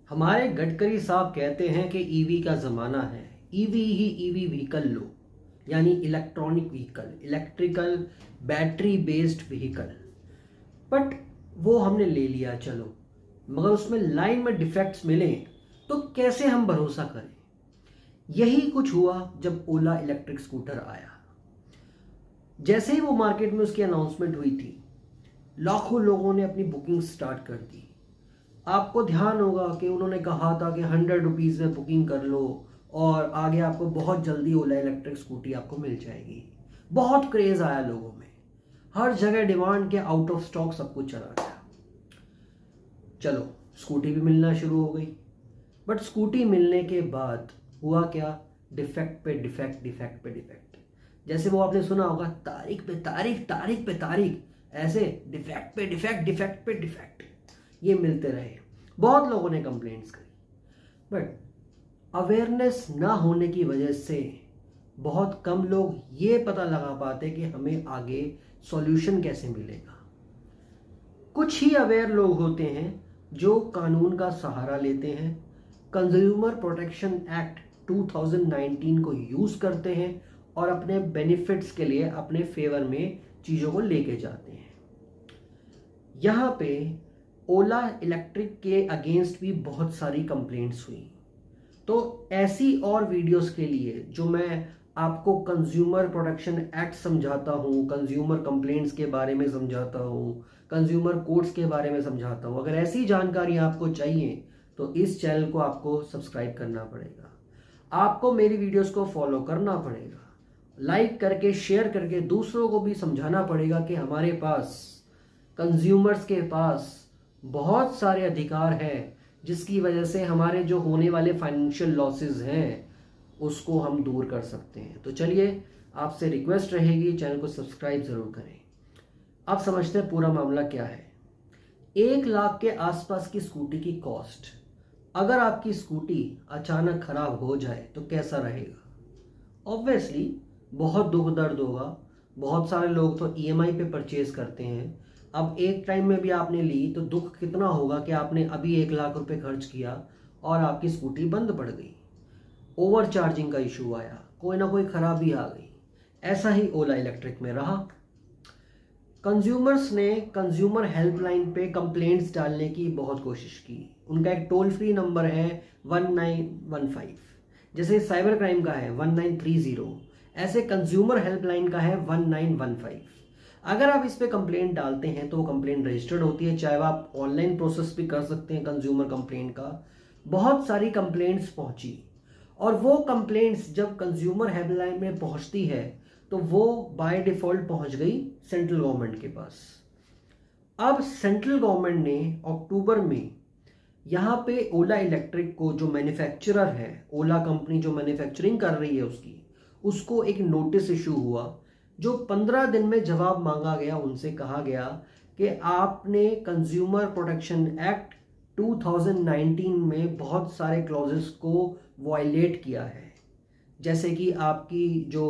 हमारे गडकरी साहब कहते हैं कि ईवी का ज़माना है। ईवी ही ईवी व्हीकल लो, यानी electronic vehicle, electrical battery based vehicle. But वो हमने ले लिया, चलो, मगर उसमें लाइन में डिफेक्ट्स मिले तो कैसे हम भरोसा करें। यही कुछ हुआ जब ओला इलेक्ट्रिक स्कूटर आया। जैसे ही वो मार्केट में उसकी अनाउंसमेंट हुई थी, लाखों लोगों ने अपनी बुकिंग स्टार्ट कर दी। आपको ध्यान होगा कि उन्होंने कहा था कि 100 रुपीज़ में बुकिंग कर लो और आगे आपको बहुत जल्दी ओला इलेक्ट्रिक स्कूटी आपको मिल जाएगी। बहुत क्रेज आया लोगों में, हर जगह डिमांड के आउट ऑफ स्टॉक सब कुछ चला गया। चलो, स्कूटी भी मिलना शुरू हो गई। बट स्कूटी मिलने के बाद हुआ क्या? डिफेक्ट पे डिफेक्ट, डिफेक्ट पे डिफेक्ट। जैसे वो आपने सुना होगा, तारीख पे तारीख, तारीख पे तारीख, ऐसे डिफेक्ट पे डिफेक्ट, डिफेक्ट पे डिफेक्ट ये मिलते रहे। बहुत लोगों ने कंप्लेंट्स करी, बट अवेयरनेस ना होने की वजह से बहुत कम लोग ये पता लगा पाते कि हमें आगे सॉल्यूशन कैसे मिलेगा। कुछ ही अवेयर लोग होते हैं जो कानून का सहारा लेते हैं, कंज्यूमर प्रोटेक्शन एक्ट 2019 को यूज करते हैं और अपने बेनिफिट्स के लिए अपने फेवर में चीजों को लेके जाते हैं। यहाँ पे ओला इलेक्ट्रिक के अगेंस्ट भी बहुत सारी कंप्लेंट्स हुई। तो ऐसी और वीडियोस के लिए जो मैं आपको कंज्यूमर प्रोटेक्शन एक्ट समझाता हूँ, कंज्यूमर कंप्लेंट्स के बारे में समझाता हूँ, कंज्यूमर कोर्ट्स के बारे में समझाता हूँ, अगर ऐसी जानकारी आपको चाहिए तो इस चैनल को आपको सब्सक्राइब करना पड़ेगा। आपको मेरी वीडियोस को फॉलो करना पड़ेगा, लाइक करके शेयर करके दूसरों को भी समझाना पड़ेगा कि हमारे पास, कंज्यूमर्स के पास बहुत सारे अधिकार हैं जिसकी वजह से हमारे जो होने वाले फाइनेंशियल लॉसेस हैं उसको हम दूर कर सकते हैं। तो चलिए, आपसे रिक्वेस्ट रहेगी, चैनल को सब्सक्राइब जरूर करें। अब समझते हैं पूरा मामला क्या है। 1 लाख के आसपास की स्कूटी की कॉस्ट, अगर आपकी स्कूटी अचानक खराब हो जाए तो कैसा रहेगा? ऑब्वियसली बहुत दुख दर्द होगा। बहुत सारे लोग तो EMI पे परचेज करते हैं। अब एक टाइम में भी आपने ली तो दुख कितना होगा कि आपने अभी 1 लाख रुपए खर्च किया और आपकी स्कूटी बंद पड़ गई, ओवर चार्जिंग का इशू आया, कोई ना कोई खराबी आ गई। ऐसा ही ओला इलेक्ट्रिक में रहा। कंज्यूमर्स ने कंज्यूमर हेल्पलाइन पे कंप्लेंट्स डालने की बहुत कोशिश की। उनका एक टोल फ्री नंबर है 1915, जैसे साइबर क्राइम का है 1930, ऐसे कंज्यूमर हेल्पलाइन का है 1915। अगर आप इस पे कंप्लेंट डालते हैं तो वो कंप्लेंट रजिस्टर्ड होती है, चाहे आप ऑनलाइन प्रोसेस भी कर सकते हैं कंज्यूमर कंप्लेंट का। बहुत सारी कंप्लेंट्स पहुंची और वो कंप्लेंट्स जब कंज्यूमर हेल्पलाइन में पहुंचती है तो वो बाय डिफॉल्ट पहुंच गई सेंट्रल गवर्नमेंट के पास। अब सेंट्रल गवर्नमेंट ने अक्टूबर में यहाँ पे ओला इलेक्ट्रिक को, जो मैन्युफैक्चरर है, ओला कंपनी जो मैन्युफैक्चरिंग कर रही है उसको एक नोटिस इशू हुआ, जो 15 दिन में जवाब मांगा गया। उनसे कहा गया कि आपने कंज्यूमर प्रोटेक्शन एक्ट 2019 में बहुत सारे क्लॉजेस को वायलेट किया है, जैसे कि आपकी जो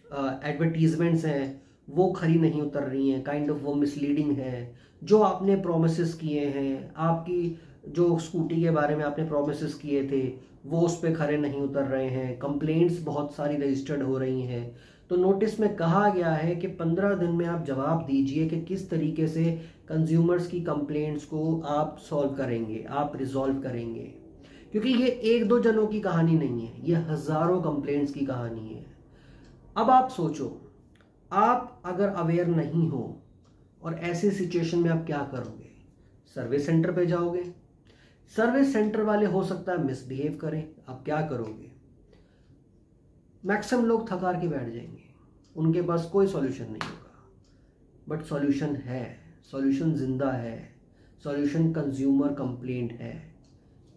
एडवर्टीजमेंट्स हैं वो खरी नहीं उतर रही हैं, काइंड ऑफ वो मिसलीडिंग है। जो आपने प्रोमिसेस किए हैं, आपकी जो स्कूटी के बारे में आपने प्रोमिसेस किए थे वो उस पर खरे नहीं उतर रहे हैं। कंप्लेंट्स बहुत सारी रजिस्टर्ड हो रही हैं। तो नोटिस में कहा गया है कि 15 दिन में आप जवाब दीजिए कि किस तरीके से कंज्यूमर्स की कंप्लेंट्स को आप सॉल्व करेंगे, आप रिजॉल्व करेंगे। क्योंकि ये 1-2 जनों की कहानी नहीं है, ये हजारों कंप्लेंट्स की कहानी है। अब आप सोचो, आप अगर अवेयर नहीं हो और ऐसी सिचुएशन में आप क्या करोगे? सर्विस सेंटर पे जाओगे। सर्विस सेंटर वाले हो सकता है मिसबिहेव करें, आप क्या करोगे? मैक्सिमम लोग थकार के बैठ जाएंगे, उनके पास कोई सॉल्यूशन नहीं होगा। बट सॉल्यूशन है, सॉल्यूशन जिंदा है, सॉल्यूशन कंज्यूमर कंप्लेंट है।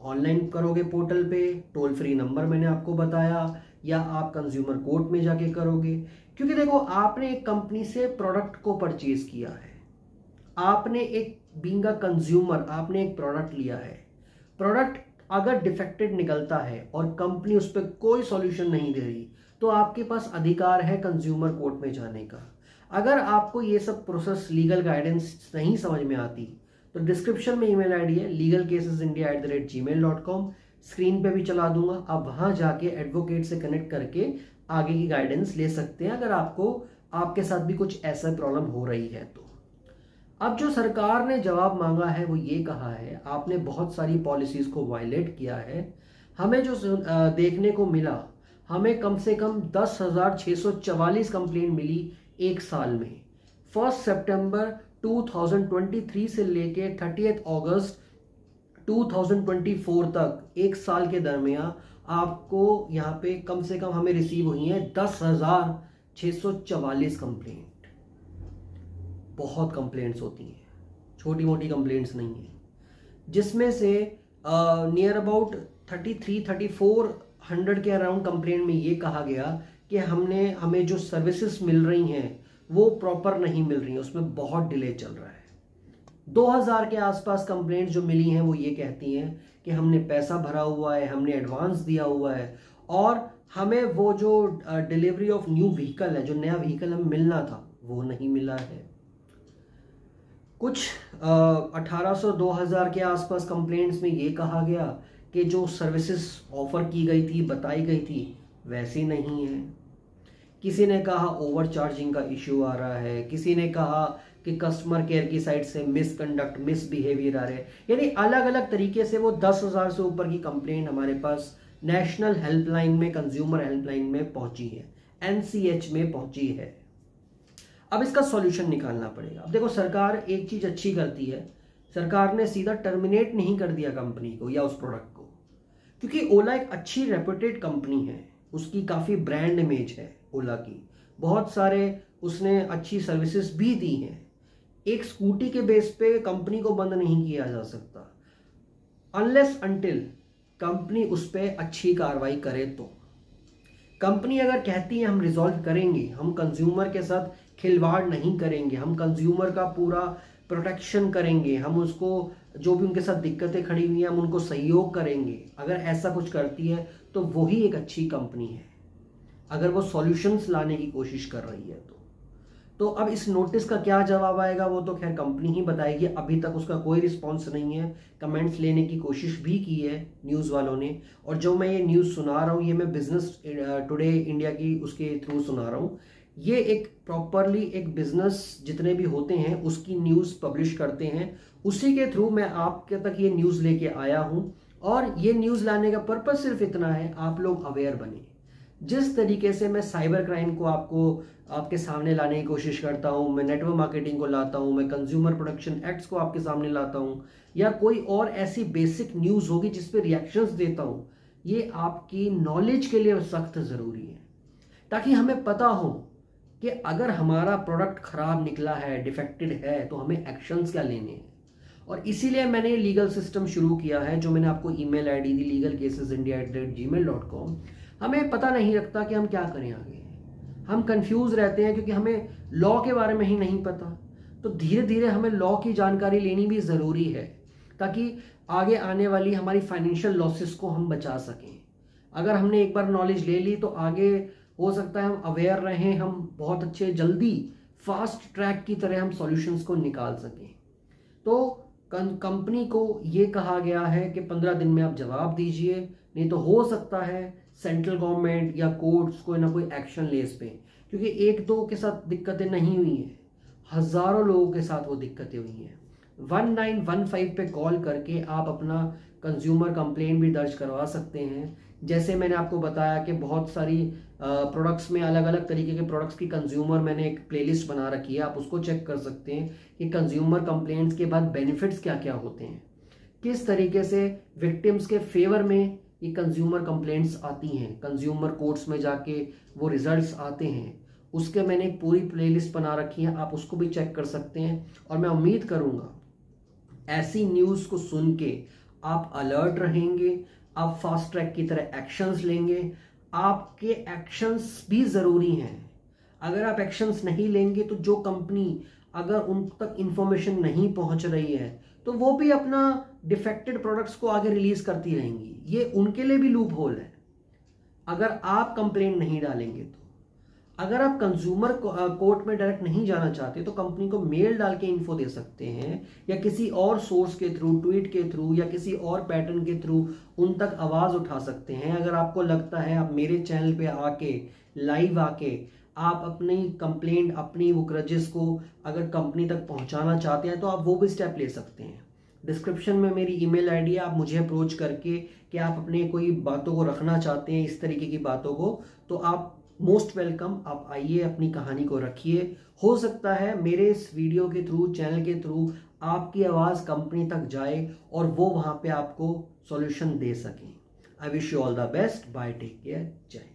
ऑनलाइन करोगे पोर्टल पे, टोल फ्री नंबर मैंने आपको बताया, या आप कंज्यूमर कोर्ट में जाके करोगे। क्योंकि देखो, आपने एक कंपनी से प्रोडक्ट को परचेज किया है, आपने एक बीइंग अ कंज्यूमर आपने एक प्रोडक्ट लिया है। प्रोडक्ट अगर डिफेक्टेड निकलता है और कंपनी उस पर कोई सॉल्यूशन नहीं दे रही तो आपके पास अधिकार है कंज्यूमर कोर्ट में जाने का। अगर आपको ये सब प्रोसेस, लीगल गाइडेंस नहीं समझ में आती तो डिस्क्रिप्शन में ईमेल आईडी है legalcasesindia@gmail.com, स्क्रीन पे भी चला दूंगा, आप वहां जाके एडवोकेट से कनेक्ट करके आगे की गाइडेंस ले सकते हैं अगर आपको आपके साथ भी कुछ ऐसा प्रॉब्लम हो रही है तो। अब जो सरकार ने जवाब मांगा है वो ये कहा है, आपने बहुत सारी पॉलिसीज को वायलेट किया है। हमें जो देखने को मिला, हमें कम से कम 10,644 कंप्लेंट मिली एक साल में। 1 सितंबर 2023 से लेके 30 अगस्त 2024 तक एक साल के दरमियान आपको यहाँ पे कम से कम हमें रिसीव हुई है 10,644 कंप्लेंट। बहुत कंप्लेंट्स होती हैं, छोटी मोटी कंप्लेंट्स नहीं है, जिसमें से नियर अबाउट 33-3400 के अराउंड कंप्लेंट में ये कहा गया कि हमें जो सर्विसेज मिल रही हैं वो प्रॉपर नहीं मिल रही हैं, उसमें बहुत डिले चल रहा है। 2000 के आसपास कंप्लेंट जो मिली हैं वो ये कहती हैं कि हमने पैसा भरा हुआ है, हमने एडवांस दिया हुआ है और हमें वो जो डिलीवरी ऑफ न्यू व्हीकल है, जो नया व्हीकल हमें मिलना था वो नहीं मिला है। कुछ 1800-2000 के आसपास कंप्लेंट्स में ये कहा गया कि जो सर्विसेज ऑफर की गई थी, बताई गई थी, वैसी नहीं है। किसी ने कहा ओवर चार्जिंग का इश्यू आ रहा है, किसी ने कहा कि कस्टमर केयर की साइड से मिसकंडक्ट, मिसबिहेवियर आ रहे हैं। यानी अलग अलग तरीके से वो 10,000 से ऊपर की कंप्लेंट हमारे पास नेशनल हेल्पलाइन में, कंज्यूमर हेल्पलाइन में पहुंची है, NCH में पहुंची है। अब इसका सॉल्यूशन निकालना पड़ेगा। अब देखो, सरकार एक चीज अच्छी करती है, सरकार ने सीधा टर्मिनेट नहीं कर दिया कंपनी को या उस प्रोडक्ट को, क्योंकि ओला एक अच्छी रेपुटेड कंपनी है, उसकी काफी ब्रांड इमेज है ओला की, बहुत सारे उसने अच्छी सर्विसेज भी दी हैं। एक स्कूटी के बेस पे कंपनी को बंद नहीं किया जा सकता अनलेस अनटिल कंपनी उस पर अच्छी कार्रवाई करे। तो कंपनी अगर कहती है हम रिजॉल्व करेंगे, हम कंज्यूमर के साथ खिलवाड़ नहीं करेंगे, हम कंज्यूमर का पूरा प्रोटेक्शन करेंगे, हम उसको जो भी उनके साथ दिक्कतें खड़ी हुई हैं हम उनको सहयोग करेंगे, अगर ऐसा कुछ करती है तो वही एक अच्छी कंपनी है, अगर वो सॉल्यूशंस लाने की कोशिश कर रही है तो अब इस नोटिस का क्या जवाब आएगा वो तो खैर कंपनी ही बताएगी। अभी तक उसका कोई रिस्पॉन्स नहीं है। कमेंट्स लेने की कोशिश भी की है न्यूज़ वालों ने, और जो मैं ये न्यूज़ सुना रहा हूँ ये मैं बिजनेस टुडे इंडिया की उसके थ्रू सुना रहा हूँ। ये एक प्रॉपरली एक बिजनेस जितने भी होते हैं उसकी न्यूज़ पब्लिश करते हैं, उसी के थ्रू मैं आपके तक ये न्यूज़ लेके आया हूँ। और ये न्यूज़ लाने का पर्पज सिर्फ इतना है, आप लोग अवेयर बने। जिस तरीके से मैं साइबर क्राइम को आपके सामने लाने की कोशिश करता हूं, मैं नेटवर्क मार्केटिंग को लाता हूं, मैं कंज्यूमर प्रोटेक्शन एक्ट्स को आपके सामने लाता हूं, या कोई और ऐसी बेसिक न्यूज़ होगी जिस पे रिएक्शंस देता हूं, ये आपकी नॉलेज के लिए सख्त ज़रूरी है, ताकि हमें पता हो कि अगर हमारा प्रोडक्ट खराब निकला है, डिफेक्टेड है, तो हमें एक्शंस क्या लेने हैं। और इसीलिए मैंने लीगल सिस्टम शुरू किया है, जो मैंने आपको ईमेल आईडी दी legalcasesindia@gmail.com। हमें पता नहीं लगता कि हम क्या करें आगे, हम कंफ्यूज रहते हैं क्योंकि हमें लॉ के बारे में ही नहीं पता। तो धीरे धीरे हमें लॉ की जानकारी लेनी भी ज़रूरी है, ताकि आगे आने वाली हमारी फाइनेंशियल लॉसेस को हम बचा सकें। अगर हमने एक बार नॉलेज ले ली तो आगे हो सकता है हम अवेयर रहें, हम बहुत अच्छे जल्दी फास्ट ट्रैक की तरह हम सॉल्यूशंस को निकाल सकें। तो कंपनी को ये कहा गया है कि 15 दिन में आप जवाब दीजिए, नहीं तो हो सकता है सेंट्रल गवर्नमेंट या कोर्ट्स कोई ना कोई एक्शन ले इस पे, क्योंकि एक दो के साथ दिक्कतें नहीं हुई हैं, हजारों लोगों के साथ वो दिक्कतें हुई हैं। 1915 पे कॉल करके आप अपना कंज्यूमर कंप्लेंट भी दर्ज करवा सकते हैं। जैसे मैंने आपको बताया कि बहुत सारी प्रोडक्ट्स में अलग अलग तरीके के प्रोडक्ट्स की कंज्यूमर मैंने एक प्लेलिस्ट बना रखी है, आप उसको चेक कर सकते हैं कि कंज्यूमर कंप्लेंट्स के बाद बेनिफिट्स क्या क्या होते हैं, किस तरीके से विक्टिम्स के फेवर में ये कंज्यूमर कंप्लेंट्स आती हैं, कंज्यूमर कोर्ट्स में जाके वो रिजल्ट्स आते हैं। उसके मैंने एक पूरी प्लेलिस्ट बना रखी है, आप उसको भी चेक कर सकते हैं। और मैं उम्मीद करूंगा ऐसी न्यूज़ को सुन के आप अलर्ट रहेंगे, आप फास्ट ट्रैक की तरह एक्शंस लेंगे। आपके एक्शंस भी ज़रूरी हैं। अगर आप एक्शंस नहीं लेंगे तो जो कंपनी अगर उन तक इंफॉर्मेशन नहीं पहुंच रही है तो वो भी अपना डिफेक्टेड प्रोडक्ट्स को आगे रिलीज करती रहेंगी। ये उनके लिए भी लूप होल है अगर आप कंप्लेंट नहीं डालेंगे तो। अगर आप कंज्यूमर कोर्ट में डायरेक्ट नहीं जाना चाहते तो कंपनी को मेल डाल के इन्फो दे सकते हैं, या किसी और सोर्स के थ्रू, ट्वीट के थ्रू, या किसी और पैटर्न के थ्रू उन तक आवाज उठा सकते हैं। अगर आपको लगता है आप मेरे चैनल पे आके, लाइव आके आप अपनी कंप्लेंट, अपनी वो ग्रजेस को अगर कंपनी तक पहुंचाना चाहते हैं तो आप वो भी स्टेप ले सकते हैं। डिस्क्रिप्शन में मेरी ईमेल आईडी है, आप मुझे अप्रोच करके कि आप अपने कोई बातों को रखना चाहते हैं, इस तरीके की बातों को, तो आप मोस्ट वेलकम, आप आइए, अपनी कहानी को रखिए। हो सकता है मेरे इस वीडियो के थ्रू, चैनल के थ्रू आपकी आवाज़ कंपनी तक जाए और वो वहाँ पे आपको सॉल्यूशन दे सकें। I wish you all the best. Bye, take care, जय।